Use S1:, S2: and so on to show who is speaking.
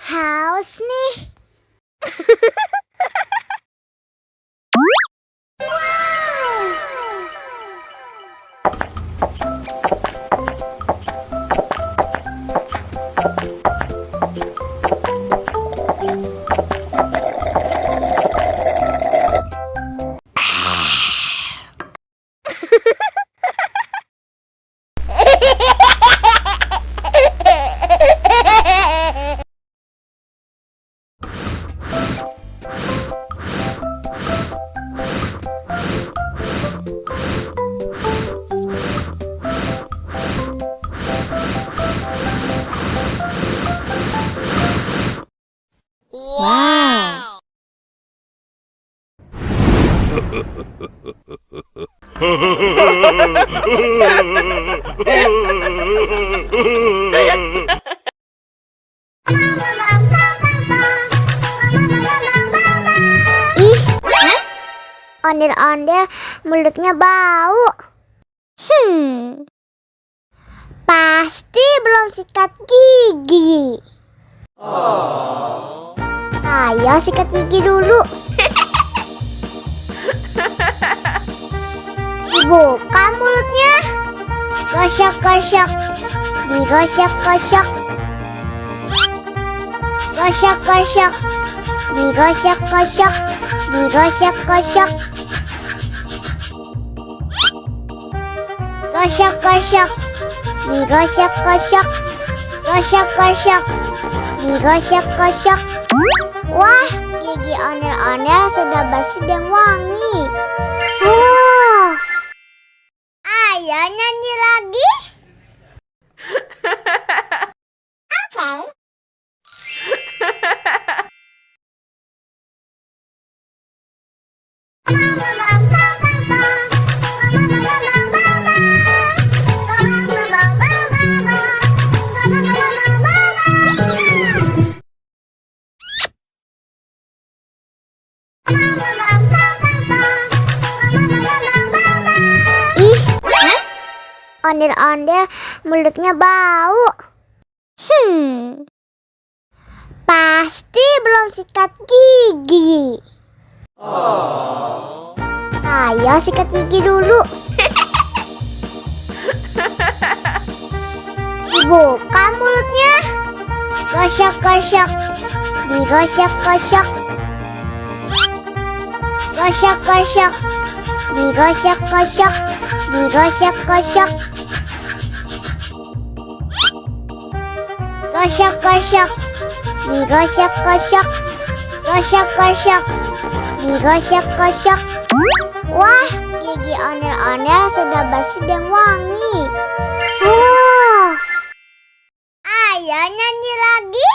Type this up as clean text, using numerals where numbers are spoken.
S1: Haus nih. Wow. Ih, ondel-ondel mulutnya bau. Pasti belum sikat gigi. Ayo sikat gigi dulu. Buka mulutnya. Gosok-gosok. Digosok-gosok. Gosok-gosok. Digosok-gosok. Digosok-gosok. Gosok-gosok. Digosok-gosok. Gosok-gosok. Digosok-gosok. Wah, gigi ondel-ondel sudah bersih dan wangi. Ayo nyanyi lagi. Oke. Ondel-ondel mulutnya bau. Pasti belum sikat gigi. Ayo sikat gigi dulu. Buka mulutnya. Gosok-gosok. Digosok-gosok. Gosok-gosok. Digosok-gosok. Digosok-gosok. Gosok-gosok. Digosok-gosok. Gosok-gosok. Digosok-gosok. Wah, gigi ondel-ondel sudah bersih dan wangi. Ayo nyanyi lagi.